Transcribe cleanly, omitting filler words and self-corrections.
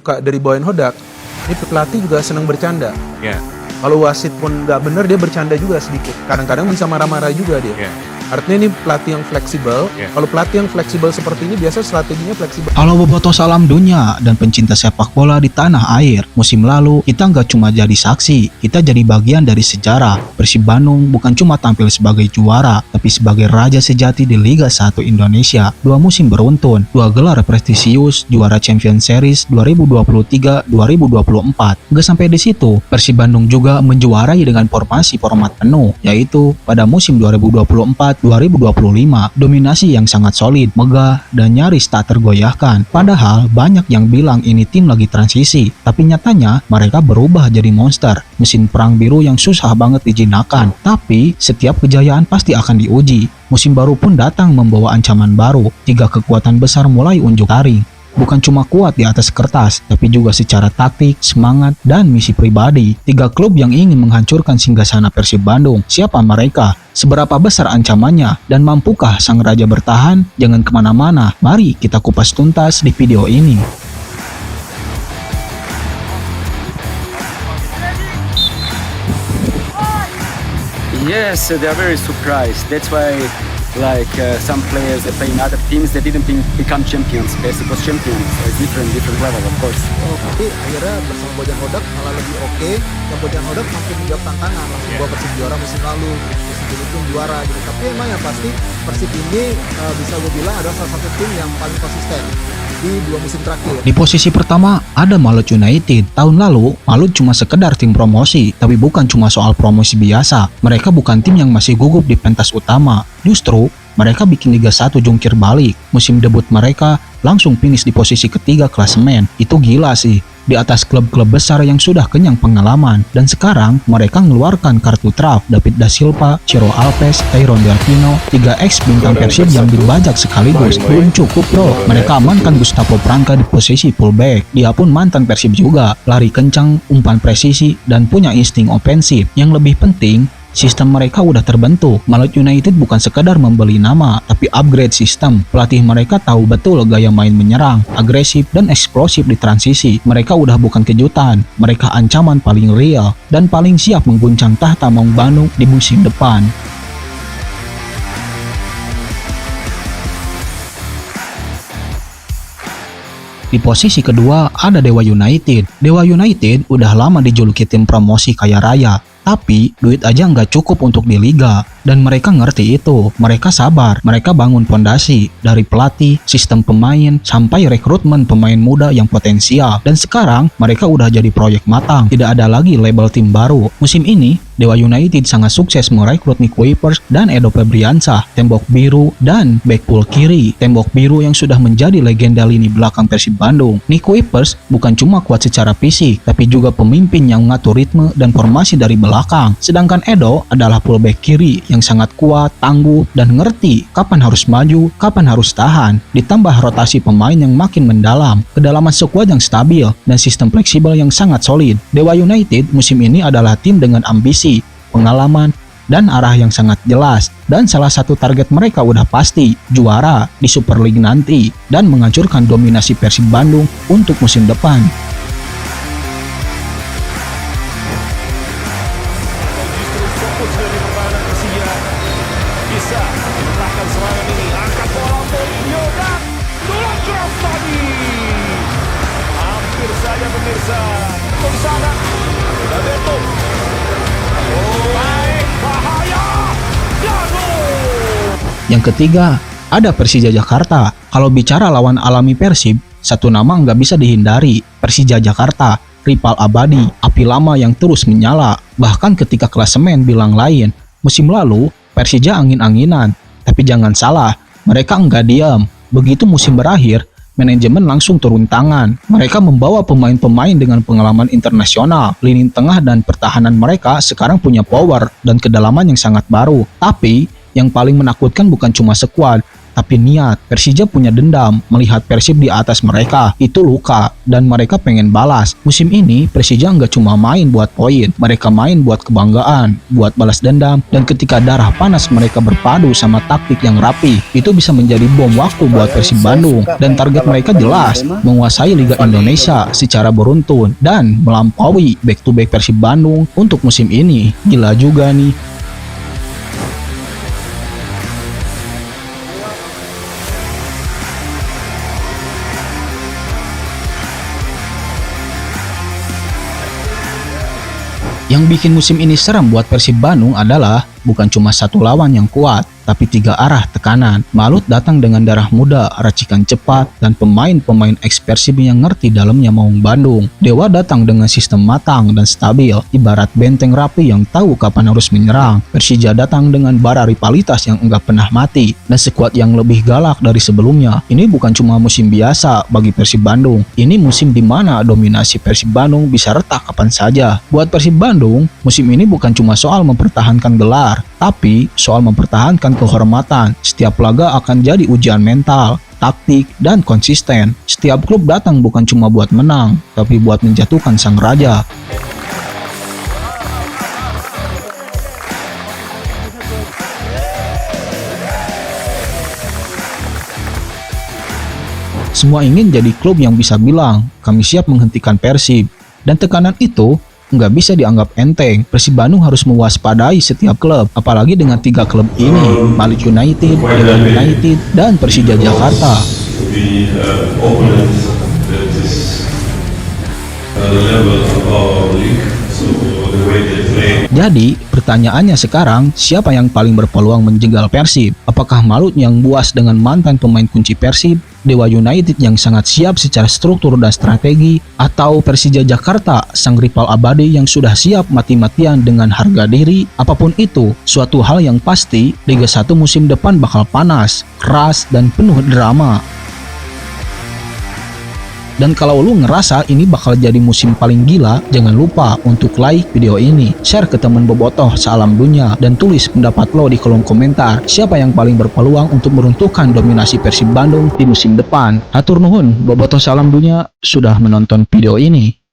suka dari Boyan Hodak, ini pelatih juga senang bercanda. Yeah. Kalau wasit pun nggak bener, dia bercanda juga sedikit. Kadang-kadang bisa marah-marah juga dia. Yeah. Artinya ini pelatih yang fleksibel. Yeah. Kalau pelatih yang fleksibel seperti ini biasa strateginya fleksibel. Halo bobotoh salam dunia dan pencinta sepak bola di tanah air. Musim lalu kita nggak cuma jadi saksi, kita jadi bagian dari sejarah. Persib Bandung bukan cuma tampil sebagai juara, tapi sebagai raja sejati di Liga 1 Indonesia. 2 musim beruntun, 2 gelar prestisius, juara Champions Series 2023-2024. Nggak sampai di situ, Persib Bandung juga menjuarai dengan formasi format penuh, yaitu pada musim 2024-2025, dominasi yang sangat solid, megah, dan nyaris tak tergoyahkan. Padahal banyak yang bilang ini tim lagi transisi, tapi nyatanya mereka berubah jadi monster, mesin perang biru yang susah banget dijinakan. Tapi setiap kejayaan pasti akan diuji. Musim baru pun datang membawa ancaman baru. 3 kekuatan besar mulai unjuk taring. Bukan cuma kuat di atas kertas, tapi juga secara taktik, semangat, dan misi pribadi. 3 klub yang ingin menghancurkan singgasana Persib Bandung. Siapa mereka? Seberapa besar ancamannya? Dan mampukah sang raja bertahan? Jangan kemana-mana, mari kita kupas tuntas di video ini. Yes, they are very surprised. That's why some players that play in other teams that didn't become champions. Persib was champions. It's different level, of course. Tapi akhirnya bersama Boyan Hodak malah lebih oke. Dan Boyan Hodak mampu menjawab tantangan, langsung bawa Persib juara musim lalu, musim ini pun juara gitu. Tapi emang yang pasti Persib ini bisa gue bilang adalah salah satu tim yang paling konsisten di 2 musim terakhir. Di posisi pertama ada Malut United. Tahun lalu Malut cuma sekedar tim promosi, tapi bukan cuma soal promosi biasa. Mereka bukan tim yang masih gugup di pentas utama. Justru mereka bikin Liga 1 jungkir balik. Musim debut mereka langsung finish di posisi ketiga klasemen. Itu gila sih. Di atas klub-klub besar yang sudah kenyang pengalaman. Dan sekarang mereka mengeluarkan kartu traf David Da Silva, Ciro Alves, Tyrone Delfino, 3 ex bintang Persib yang dibajak sekaligus. Belum cukup bro, mereka amankan Gustavo Pranka di posisi fullback. Dia pun mantan Persib juga, lari kencang, umpan presisi, dan punya insting ofensif. Yang lebih penting, sistem mereka udah terbentuk. Malut United bukan sekedar membeli nama, tapi upgrade sistem. Pelatih mereka tahu betul gaya main menyerang, agresif, dan eksplosif di transisi. Mereka udah bukan kejutan, mereka ancaman paling real, dan paling siap mengguncang tahta Maung Bandung di musim depan. Di posisi kedua ada Dewa United. Dewa United udah lama dijuluki tim promosi kaya raya. Tapi duit aja nggak cukup untuk di liga. Dan mereka ngerti itu. Mereka sabar. Mereka bangun fondasi. Dari pelatih, sistem pemain, sampai rekrutmen pemain muda yang potensial. Dan sekarang mereka udah jadi proyek matang. Tidak ada lagi label tim baru. Musim ini, Dewa United sangat sukses merekrut Nick Kuipers dan Edo Febriansah. Tembok biru dan backpool kiri. Tembok biru yang sudah menjadi legenda lini belakang Persib Bandung. Nick Kuipers bukan cuma kuat secara fisik, tapi juga pemimpin yang mengatur ritme dan formasi dari belakang. Sedangkan Edo adalah fullback kiri yang sangat kuat, tangguh, dan ngerti kapan harus maju, kapan harus tahan. Ditambah rotasi pemain yang makin mendalam, kedalaman skuad yang stabil, dan sistem fleksibel yang sangat solid. Dewa United musim ini adalah tim dengan ambisi, pengalaman, dan arah yang sangat jelas. Dan salah satu target mereka udah pasti, juara di Super League nanti, dan menghancurkan dominasi Persib Bandung untuk musim depan. Bisa menentangkan serangan ini, angkat bola Mourinho dan tolong keras tadi. Hampir saja pemirsa di sana. Sudah Beto. Oh, baik, bahaya. Jano. Yang ketiga, ada Persija Jakarta. Kalau bicara lawan alami Persib, satu nama nggak bisa dihindari, Persija Jakarta. Rival abadi, api lama yang terus menyala. Bahkan ketika klasemen bilang lain, musim lalu Persija angin-anginan, tapi jangan salah, mereka enggak diam. Begitu musim berakhir, manajemen langsung turun tangan. Mereka membawa pemain-pemain dengan pengalaman internasional. Lini tengah dan pertahanan mereka sekarang punya power dan kedalaman yang sangat baru. Tapi, yang paling menakutkan bukan cuma skuad, tapi niat. Persija punya dendam melihat Persib di atas mereka. Itu luka dan mereka pengen balas. Musim ini Persija nggak cuma main buat poin, mereka main buat kebanggaan, buat balas dendam, dan ketika darah panas mereka berpadu sama taktik yang rapi, itu bisa menjadi bom waktu buat Persib Bandung. Dan target mereka jelas, menguasai Liga Indonesia secara beruntun dan melampaui back-to-back Persib Bandung untuk musim ini. Gila juga nih. Yang bikin musim ini serem buat Persib Bandung adalah bukan cuma satu lawan yang kuat, tapi 3 arah tekanan. Malut datang dengan darah muda, racikan cepat, dan pemain-pemain ex Persib yang ngerti dalamnya Maung Bandung. Dewa datang dengan sistem matang dan stabil, ibarat benteng rapi yang tahu kapan harus menyerang. Persija datang dengan bara rivalitas yang enggak pernah mati, dan skuad yang lebih galak dari sebelumnya. Ini bukan cuma musim biasa bagi Persib Bandung, ini musim di mana dominasi Persib Bandung bisa retak kapan saja. Buat Persib Bandung, musim ini bukan cuma soal mempertahankan gelar, tapi soal mempertahankan kehormatan. Setiap laga akan jadi ujian mental, taktik, dan konsisten. Setiap klub datang bukan cuma buat menang, tapi buat menjatuhkan sang raja. Semua ingin jadi klub yang bisa bilang, kami siap menghentikan Persib. Dan tekanan itu nggak bisa dianggap enteng. Persib Bandung harus mewaspadai setiap klub, apalagi dengan 3 klub ini, Malut United, Dewa United, dan Persija Jakarta. Jadi, pertanyaannya sekarang, siapa yang paling berpeluang menjegal Persib? Apakah Malut yang buas dengan mantan pemain kunci Persib, Dewa United yang sangat siap secara struktur dan strategi, atau Persija Jakarta, sang rival abadi yang sudah siap mati-matian dengan harga diri? Apapun itu, suatu hal yang pasti, Liga 1 musim depan bakal panas, keras, dan penuh drama. Dan kalau lu ngerasa ini bakal jadi musim paling gila, jangan lupa untuk like video ini, share ke temen bobotoh sealam dunia, dan tulis pendapat lo di kolom komentar. Siapa yang paling berpeluang untuk meruntuhkan dominasi Persib Bandung di musim depan? Hatur nuhun, bobotoh sealam dunia sudah menonton video ini.